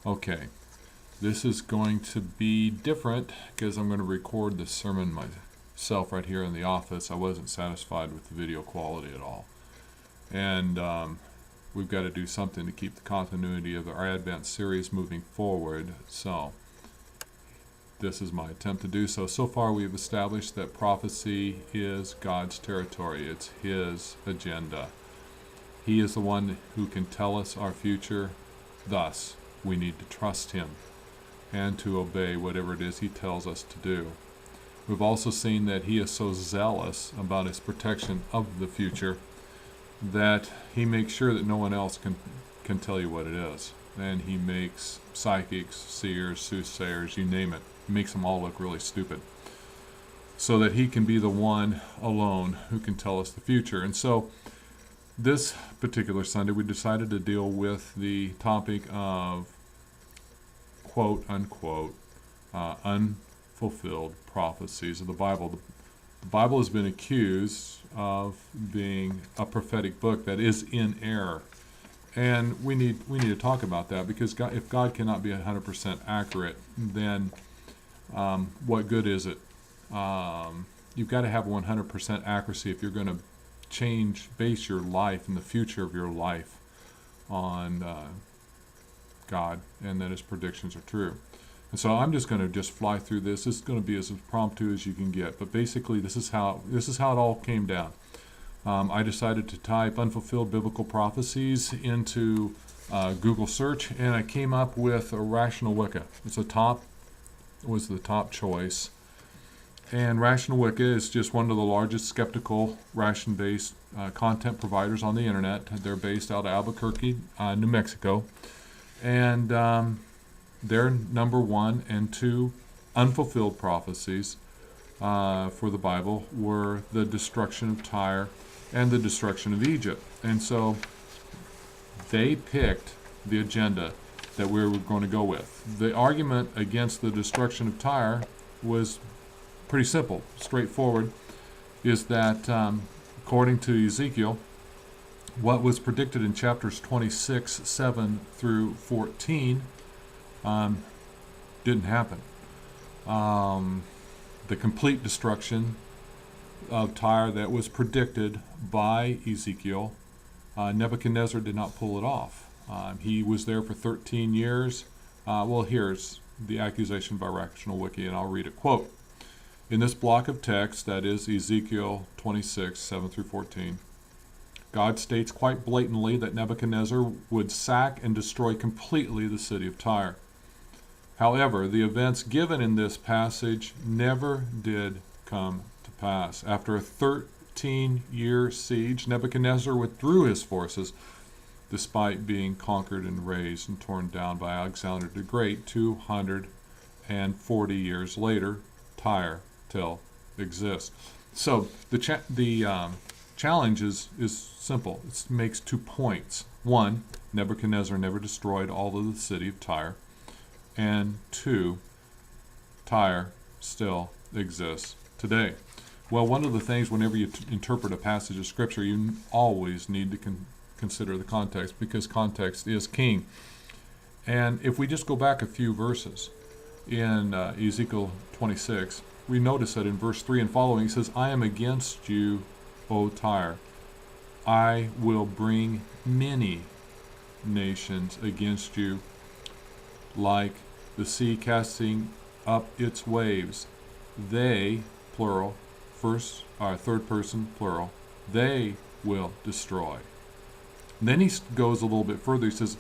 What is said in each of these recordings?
Okay, this is going to be different because I'm going to record this sermon myself right here in the office. I wasn't satisfied with the video quality at all. And we've got to do something to keep the continuity of our Advent series moving forward. So this is my attempt to do so. So far we've established that prophecy is God's territory. It's His agenda. He is the one who can tell us our future. Thus, we need to trust Him and to obey whatever it is He tells us to do. We've also seen that He is so zealous about His protection of the future that He makes sure that no one else can tell you what it is. And He makes psychics, seers, soothsayers, you name it. He makes them all look really stupid, so that He can be the one alone who can tell us the future. And so this particular Sunday we decided to deal with the topic of quote unquote unfulfilled prophecies of the Bible. The Bible has been accused of being a prophetic book that is in error. And we need to talk about that, because if God cannot be 100% accurate, then what good is it? You've got to have 100% accuracy if you're going to base your life and the future of your life on God, and that His predictions are true. And so I'm just going to fly through this. This is going to be as impromptu as you can get. But basically, this is how it all came down. I decided to type unfulfilled biblical prophecies into Google search, and I came up with a Rational Wicca. Was the top choice. And Rational Wicca is just one of the largest skeptical ration-based content providers on the internet. They're based out of Albuquerque, New Mexico. And their number 1 and 2 unfulfilled prophecies for the Bible were the destruction of Tyre and the destruction of Egypt. And so they picked the agenda that we were going to go with. The argument against the destruction of Tyre was pretty simple, straightforward, is that according to Ezekiel, what was predicted in chapters 26, 7 through 14 didn't happen. The complete destruction of Tyre that was predicted by Ezekiel, Nebuchadnezzar did not pull it off. He was there for 13 years. Here's the accusation by Rational Wiki, and I'll read it. Quote, in this block of text, that is Ezekiel 26, 7 through 14, God states quite blatantly that Nebuchadnezzar would sack and destroy completely the city of Tyre. However, the events given in this passage never did come to pass. After a 13-year siege, Nebuchadnezzar withdrew his forces, despite being conquered and razed and torn down by Alexander the Great. 240 years later, Tyre still exists. So the challenge is simple. It makes 2 points. 1, Nebuchadnezzar never destroyed all of the city of Tyre. And 2, Tyre still exists today. Well, one of the things whenever you interpret a passage of Scripture, you always need to consider the context, because context is king. And if we just go back a few verses in Ezekiel 26, we notice that in verse 3 and following, it says, I am against you, O Tyre. I will bring many nations against you, like the sea casting up its waves. They, plural, third person, plural, they will destroy. And then he goes a little bit further. He says,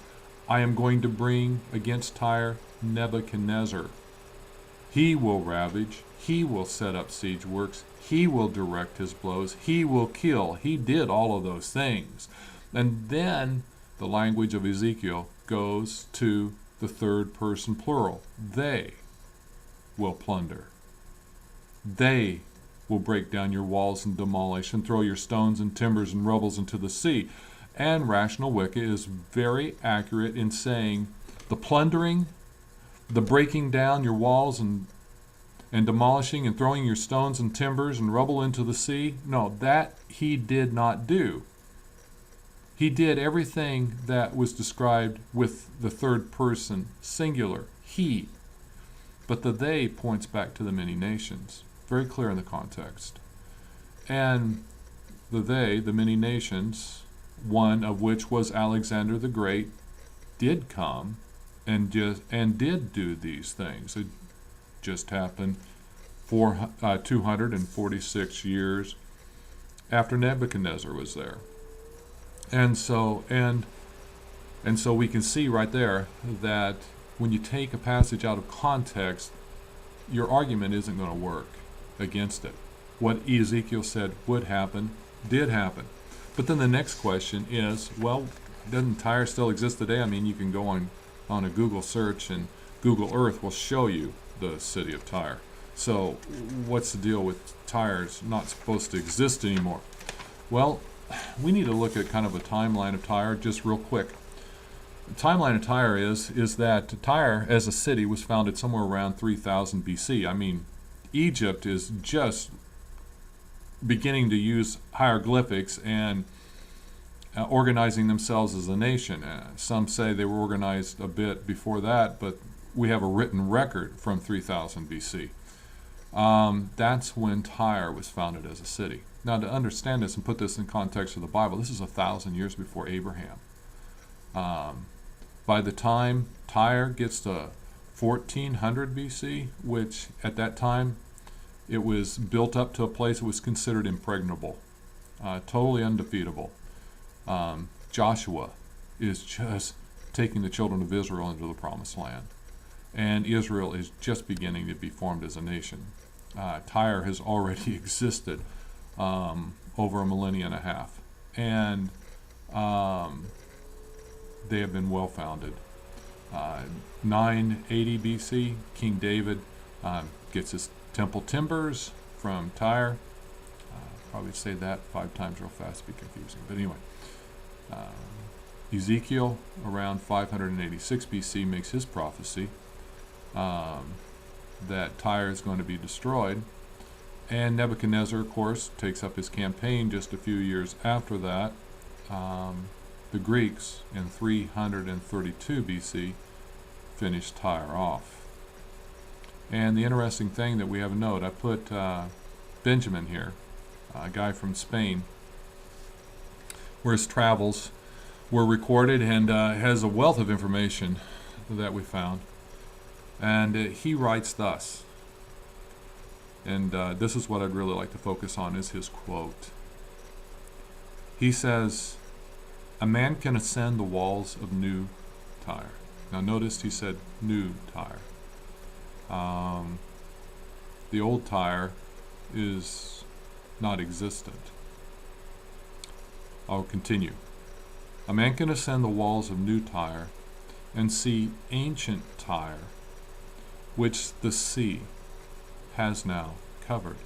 I am going to bring against Tyre Nebuchadnezzar. He will ravage. He will set up siege works. He will direct his blows. He will kill. He did all of those things. And then the language of Ezekiel goes to the third person plural. They will plunder. They will break down your walls and demolish and throw your stones and timbers and rubbles into the sea. And Rational Wicca is very accurate in saying the plundering, the breaking down your walls and demolishing and throwing your stones and timbers and rubble into the sea, no, that he did not do. He did everything that was described with the third person singular, he. But the they points back to the many nations. Very clear in the context. And the they, the many nations, one of which was Alexander the Great, did come and did do these things. It just happened 246 years after Nebuchadnezzar was there. And so we can see right there that when you take a passage out of context, your argument isn't going to work against it. What Ezekiel said would happen, did happen. But then the next question is, well, doesn't Tyre still exist today? I mean, you can go on a Google search, and Google Earth will show you the city of Tyre. So what's the deal with Tyre's not supposed to exist anymore? Well, we need to look at kind of a timeline of Tyre just real quick. The timeline of Tyre is that Tyre as a city was founded somewhere around 3000 BC. I mean, Egypt is just beginning to use hieroglyphics and organizing themselves as a nation. Some say they were organized a bit before that, but we have a written record from 3000 BC. That's when Tyre was founded as a city. Now, to understand this and put this in context of the Bible, this is 1,000 years before Abraham. By the time Tyre gets to 1400 BC, which at that time it was built up to a place that was considered impregnable, totally undefeatable. Joshua is just taking the children of Israel into the promised land, and Israel is just beginning to be formed as a nation. Tyre has already existed over a millennia and a half, and they have been well founded. 980 BC, King David gets his temple timbers from Tyre. Probably say that 5 times real fast, be confusing. But anyway, Ezekiel around 586 BC makes his prophecy that Tyre is going to be destroyed. And Nebuchadnezzar, of course, takes up his campaign just a few years after that. The Greeks in 332 BC finished Tyre off. And the interesting thing that we have a note, I put Benjamin here, a guy from Spain, where his travels were recorded, and has a wealth of information that we found. And he writes thus, and this is what I'd really like to focus on, is his quote. He says, "A man can ascend the walls of New Tyre." Now notice he said New Tyre. The old Tyre is not existent. I'll continue. "A man can ascend the walls of New Tyre and see ancient Tyre, which the sea has now covered."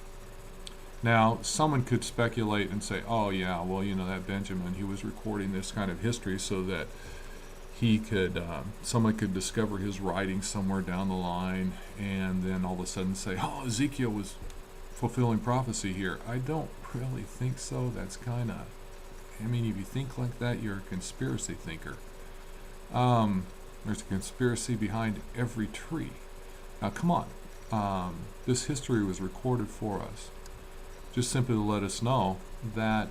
Now, someone could speculate and say, oh yeah, well, that Benjamin, he was recording this kind of history so that he could, someone could discover his writing somewhere down the line, and then all of a sudden say, oh, Ezekiel was fulfilling prophecy here. I don't really think so. That's kind of, if you think like that, you're a conspiracy thinker. There's a conspiracy behind every tree. Now, come on. This history was recorded for us, just simply to let us know that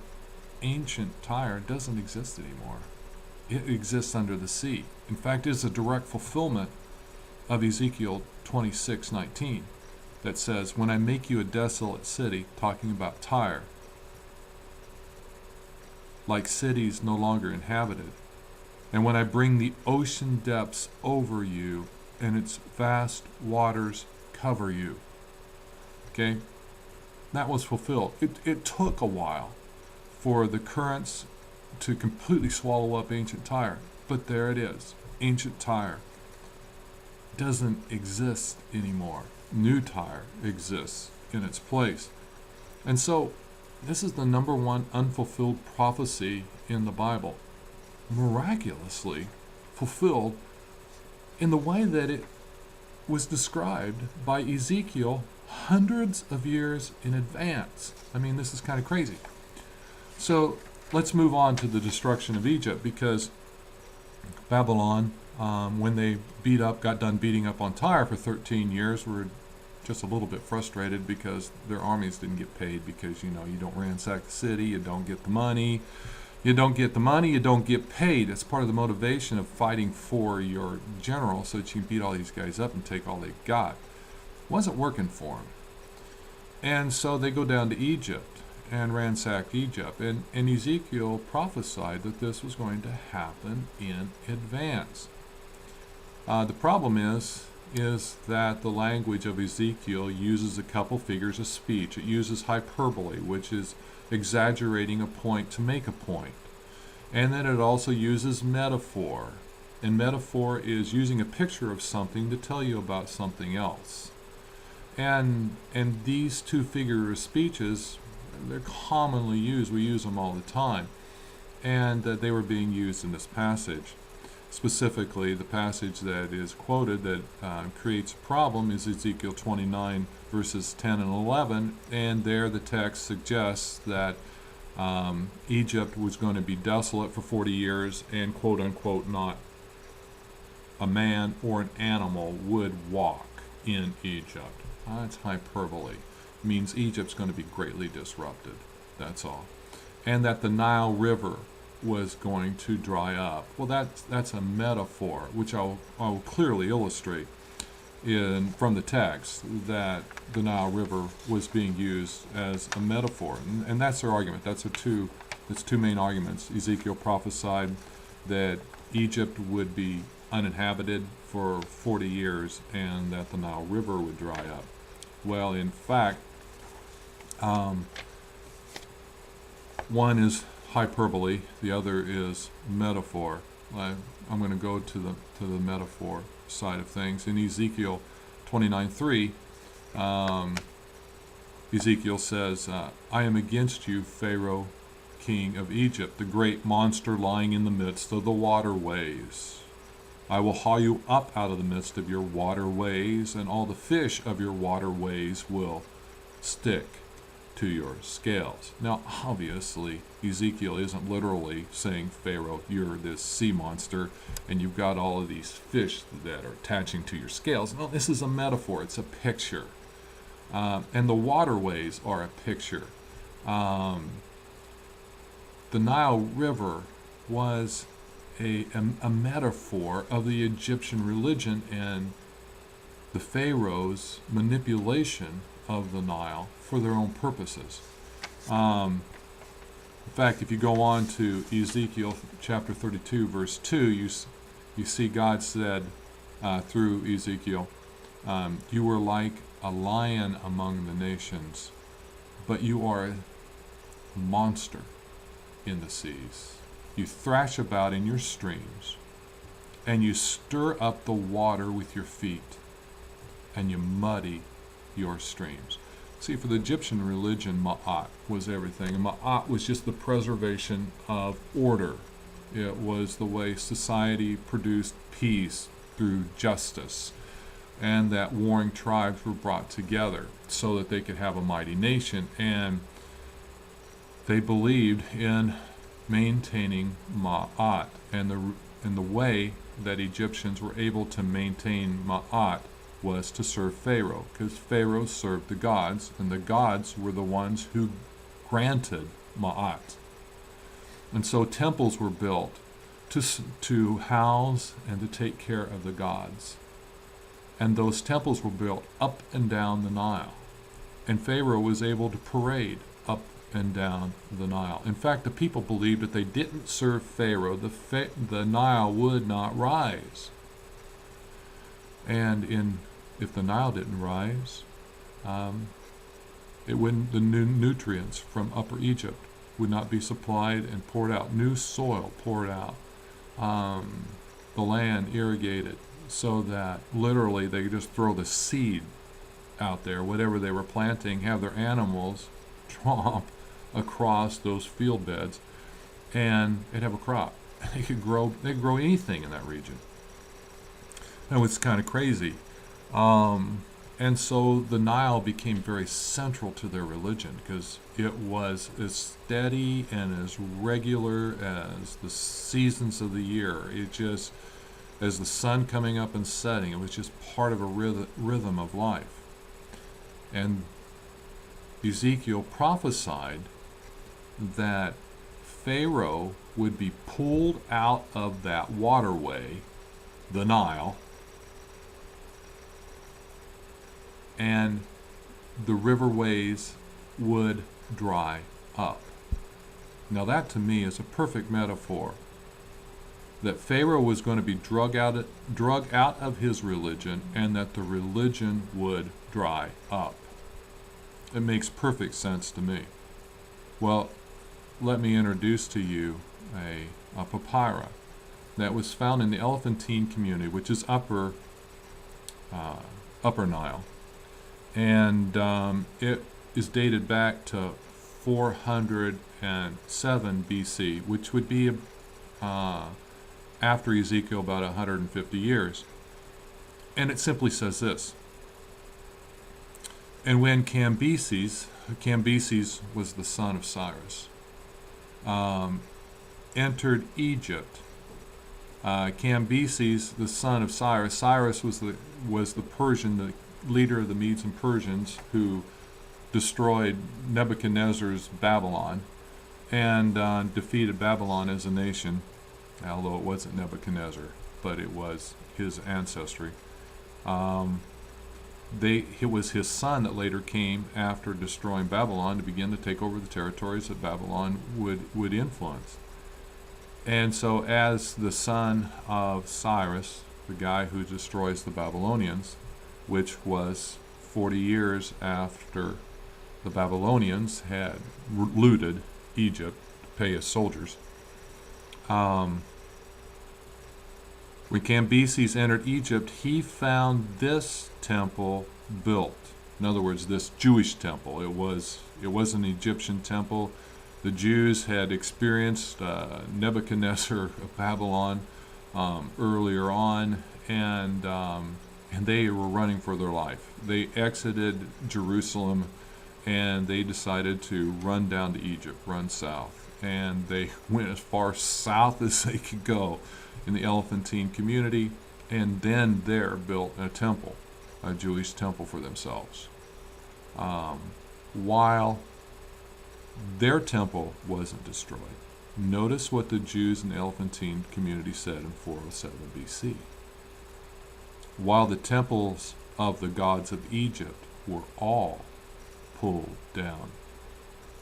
ancient Tyre doesn't exist anymore. It exists under the sea. In fact, it's a direct fulfillment of Ezekiel 26:19 that says, "When I make you a desolate city," talking about Tyre, "like cities no longer inhabited, and when I bring the ocean depths over you, and its vast waters cover you." Okay? That was fulfilled. It took a while for the currents to completely swallow up ancient Tyre, but there it is. Ancient Tyre doesn't exist anymore. New Tyre exists in its place. And so this is the number one unfulfilled prophecy in the Bible, miraculously fulfilled in the way that it was described by Ezekiel hundreds of years in advance. This is kind of crazy. So let's move on to the destruction of Egypt, because Babylon, when they got done beating up on Tyre for 13 years, were just a little bit frustrated because their armies didn't get paid, because, you don't ransack the city, you don't get the money. You don't get paid. It's part of the motivation of fighting for your general, so that you can beat all these guys up and take all they got. It wasn't working for them. And so they go down to Egypt and ransack Egypt. And Ezekiel prophesied that this was going to happen in advance. The problem is that the language of Ezekiel uses a couple figures of speech. It uses hyperbole, which is exaggerating a point to make a point. And then it also uses metaphor. And metaphor is using a picture of something to tell you about something else. And these two figures of speeches, they're commonly used. We use them all the time. And they were being used in this passage. Specifically, the passage that is quoted that creates a problem is Ezekiel 29, verses 10 and 11. And there the text suggests that Egypt was going to be desolate for 40 years, and quote unquote not a man or an animal would walk in Egypt. That's hyperbole. It means Egypt's going to be greatly disrupted. That's all. And that the Nile River was going to dry up. Well, that's a metaphor, which I'll clearly illustrate from the text, that the Nile River was being used as a metaphor, and that's their argument. That's two main arguments. Ezekiel prophesied that Egypt would be uninhabited for 40 years and that the Nile River would dry up. Well, in fact, one is hyperbole, the other is metaphor. I'm going to go to the metaphor side of things. In Ezekiel 29:3, Ezekiel says, I am against you, Pharaoh, king of Egypt, the great monster lying in the midst of the waterways. I will haul you up out of the midst of your waterways, and all the fish of your waterways will stick to your scales. Now, obviously, Ezekiel isn't literally saying, Pharaoh, you're this sea monster, and you've got all of these fish that are attaching to your scales. No, this is a metaphor. It's a picture. And the waterways are a picture. The Nile River was a metaphor of the Egyptian religion and the Pharaoh's manipulation of the Nile for their own purposes. In fact, if you go on to Ezekiel chapter 32, verse 2, you see God said through Ezekiel, you were like a lion among the nations, but you are a monster in the seas. You thrash about in your streams, and you stir up the water with your feet, and you muddy your streams. See, for the Egyptian religion, Ma'at was everything. And Ma'at was just the preservation of order. It was the way society produced peace through justice, and that warring tribes were brought together so that they could have a mighty nation. And they believed in maintaining Ma'at, and the way that Egyptians were able to maintain Ma'at was to serve Pharaoh, because Pharaoh served the gods, and the gods were the ones who granted Ma'at. And so temples were built to house and to take care of the gods. And those temples were built up and down the Nile. And Pharaoh was able to parade up and down the Nile. In fact, the people believed that they didn't serve Pharaoh, the Nile would not rise. And if the Nile didn't rise, the nutrients from Upper Egypt would not be supplied and poured out. New soil poured out. The land irrigated, so that literally they could just throw the seed out there, whatever they were planting, have their animals tromp across those field beds, and they'd have a crop. They could grow anything in that region. And it's kind of crazy. And so the Nile became very central to their religion because it was as steady and as regular as the seasons of the year. It just, as the sun coming up and setting, it was just part of a rhythm of life. And Ezekiel prophesied that Pharaoh would be pulled out of that waterway, the Nile, and the riverways would dry up. Now that to me is a perfect metaphor that Pharaoh was going to be drug out of his religion, and that the religion would dry up. It makes perfect sense to me. Well, let me introduce to you a papyrus that was found in the Elephantine community, which is upper Nile. And it is dated back to 407 BC, which would be after Ezekiel about 150 years. And it simply says this: and when Cambyses was the son of Cyrus, entered Egypt. Cambyses, the son of Cyrus was the Persian, the leader of the Medes and Persians, who destroyed Nebuchadnezzar's Babylon and defeated Babylon as a nation, although it wasn't Nebuchadnezzar, but it was his ancestry. It was his son that later came after destroying Babylon to begin to take over the territories that Babylon would influence. And so as the son of Cyrus, the guy who destroys the Babylonians, which was 40 years after the Babylonians had looted Egypt to pay his soldiers. When Cambyses entered Egypt, he found this temple built. In other words, this Jewish temple. It was an Egyptian temple. The Jews had experienced Nebuchadnezzar of Babylon earlier on, and they were running for their life. They exited Jerusalem, and they decided to run down to Egypt, run south. And they went as far south as they could go in the Elephantine community, and then there built a temple, a Jewish temple for themselves. While their temple wasn't destroyed. Notice what the Jews in the Elephantine community said in 407 BC. While the temples of the gods of Egypt were all pulled down.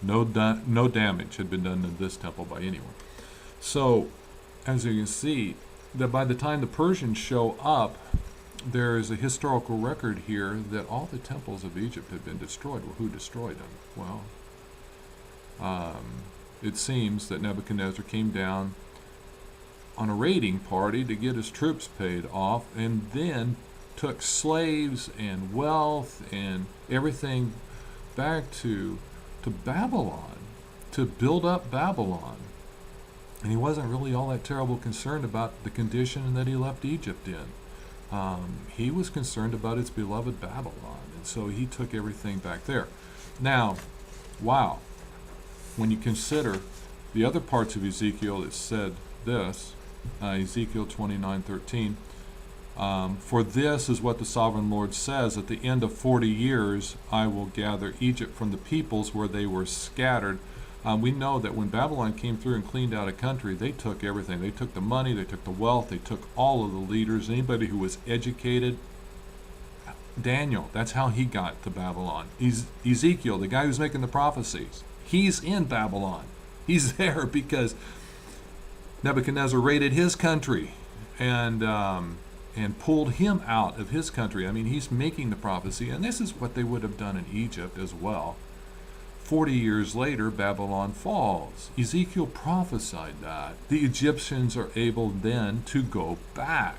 No damage had been done to this temple by anyone. So, as you can see, that by the time the Persians show up, there is a historical record here that all the temples of Egypt had been destroyed. Well, who destroyed them? Well, it seems that Nebuchadnezzar came down on a raiding party to get his troops paid off, and then took slaves and wealth and everything back to Babylon, to build up Babylon. And he wasn't really all that terrible concerned about the condition that he left Egypt in. He was concerned about his beloved Babylon, and so he took everything back there. Now, wow, when you consider the other parts of Ezekiel, it said this, Ezekiel 29:13, for this is what the sovereign Lord says, at the end of 40 years I will gather Egypt from the peoples where they were scattered. We know that when Babylon came through and cleaned out a country, they took everything. They took the money, they took the wealth, they took all of the leaders, anybody who was educated. Daniel, that's how he got to Babylon. Ezekiel, the guy who's making the prophecies, he's in Babylon. He's there because Nebuchadnezzar raided his country and pulled him out of his country. I mean, he's making the prophecy, and this is what they would have done in Egypt as well. 40 years later, Babylon falls. Ezekiel prophesied that. The Egyptians are able then to go back.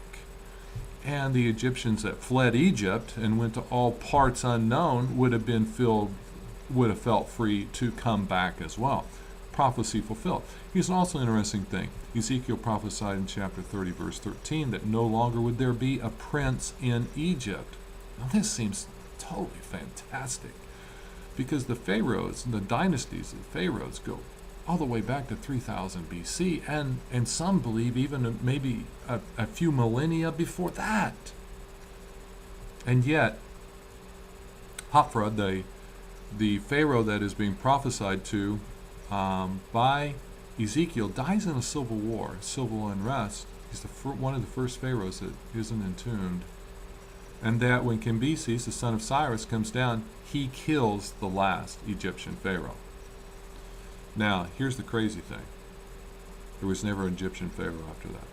And the Egyptians that fled Egypt and went to all parts unknown would have felt free to come back as well. Prophecy fulfilled. Here's also an interesting thing. Ezekiel prophesied in chapter 30, verse 13, that no longer would there be a prince in Egypt. Now this seems totally fantastic. Because the pharaohs, the dynasties of pharaohs go all the way back to 3000 BC, and some believe even maybe a few millennia before that. And yet, Hophra, the pharaoh that is being prophesied to by Ezekiel, dies in a civil war, civil unrest. He's one of the first pharaohs that isn't entombed. And that when Cambyses, the son of Cyrus, comes down, he kills the last Egyptian pharaoh. Now, here's the crazy thing. There was never an Egyptian pharaoh after that.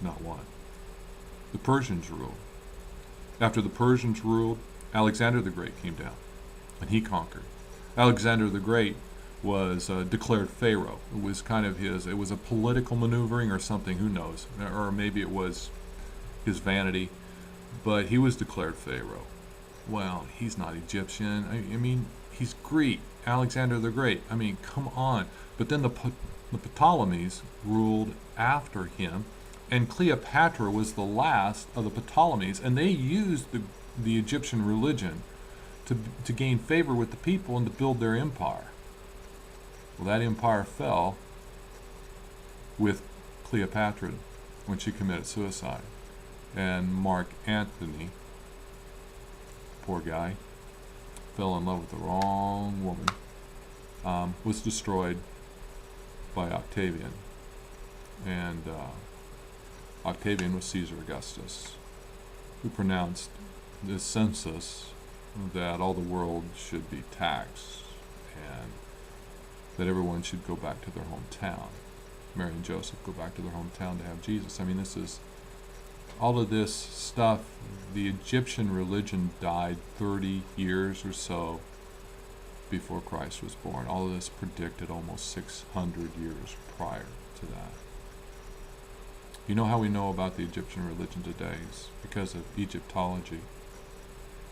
Not one. The Persians ruled. After the Persians ruled, Alexander the Great came down, and he conquered. Alexander the Great was declared pharaoh. It was kind of it was a political maneuvering or something, who knows? Or maybe it was his vanity, but he was declared pharaoh. Well, he's not Egyptian. I mean, he's Greek. Alexander the Great. I mean, come on. But then the Ptolemies ruled after him, and Cleopatra was the last of the Ptolemies, and they used the Egyptian religion to gain favor with the people and to build their empire. Well, that empire fell with Cleopatra when she committed suicide. And Mark Antony, poor guy, fell in love with the wrong woman, was destroyed by Octavian. And Octavian was Caesar Augustus, who pronounced this census that all the world should be taxed and that everyone should go back to their hometown. Mary and Joseph go back to their hometown to have Jesus. I mean, this is all of this stuff. The Egyptian religion died 30 years or so before Christ was born. All of this predicted almost 600 years prior to that. You know how we know about the Egyptian religion today? It's because of Egyptology.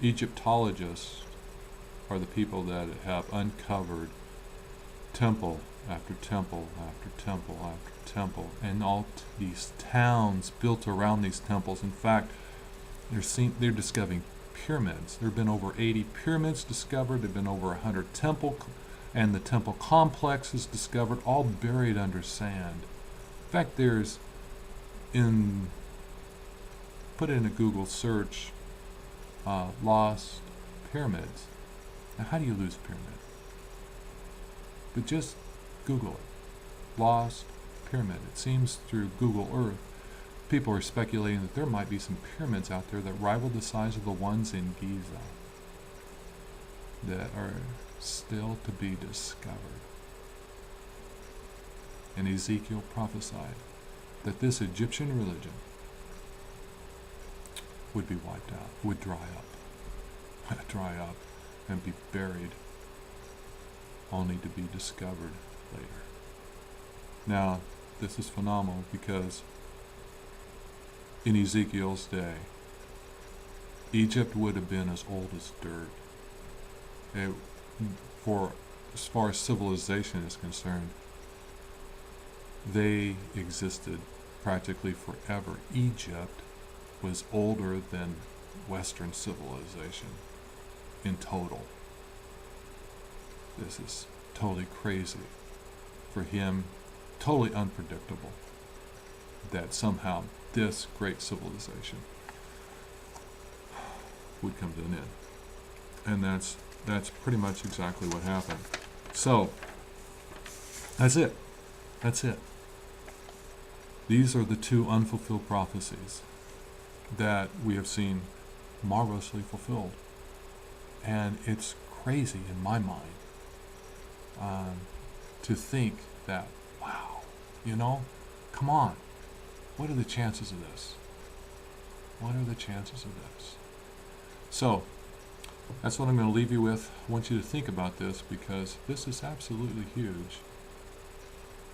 Egyptologists are the people that have uncovered temple after temple after temple after temple, and all these towns built around these temples. In fact, they're discovering pyramids. There have been over 80 pyramids discovered. There have been over 100 temple, and the temple complexes discovered, all buried under sand. In fact, put in a Google search, lost pyramids. Now, how do you lose a pyramid? But just Google it. Lost pyramid. It seems through Google Earth, people are speculating that there might be some pyramids out there that rival the size of the ones in Giza that are still to be discovered. And Ezekiel prophesied that this Egyptian religion would be wiped out, would dry up and be buried, only to be discovered later. Now, this is phenomenal because in Ezekiel's day, Egypt would have been as old as dirt. As far as civilization is concerned, they existed practically forever. Egypt was older than Western civilization in total. This is totally crazy for him, totally unpredictable that somehow this great civilization would come to an end. And that's pretty much exactly what happened. So that's it. These are the two unfulfilled prophecies that we have seen marvelously fulfilled. And it's crazy in my mind to think that, wow, come on, what are the chances of this? So, that's what I'm going to leave you with. I want you to think about this because this is absolutely huge.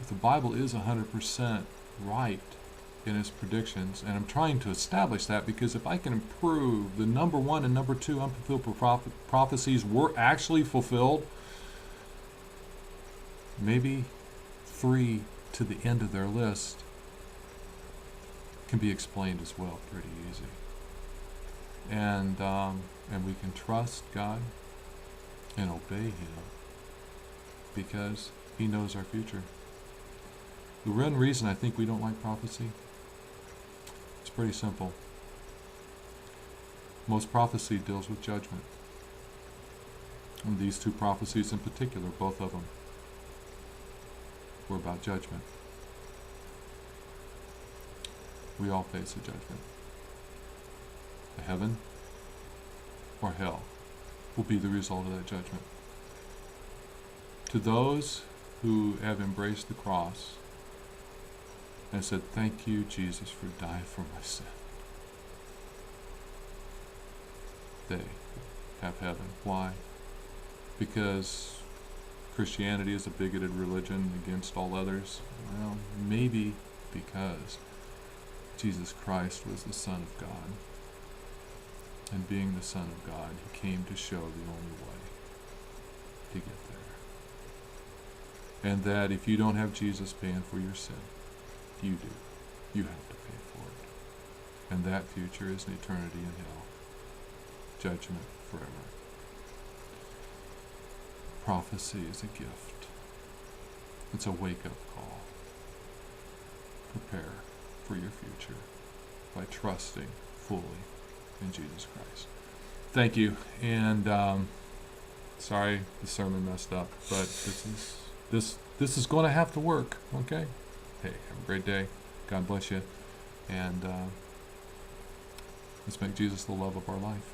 If the Bible is 100% right in its predictions, and I'm trying to establish that because if I can prove the number 1 and number 2 unfulfilled prophecies were actually fulfilled, maybe 3 to the end of their list can be explained as well pretty easy. And we can trust God and obey Him because He knows our future. The one reason I think we don't like prophecy, it's pretty simple. Most prophecy deals with judgment. And these two prophecies in particular, both of them, were about judgment. We all face a judgment. A heaven or hell will be the result of that judgment. To those who have embraced the cross and said, "Thank you, Jesus, for dying for my sin," they have heaven. Why? Because Christianity is a bigoted religion against all others? Well, maybe because Jesus Christ was the Son of God. And being the Son of God, He came to show the only way to get there. And that if you don't have Jesus paying for your sin, you do. You have to pay for it. And that future is an eternity in hell. Judgment forever. Prophecy is a gift. It's a wake-up call. Prepare for your future by trusting fully in Jesus Christ. Thank you. And sorry the sermon messed up, but this is going to have to work. Okay. Hey, have a great day. God bless you. And let's make Jesus the love of our life.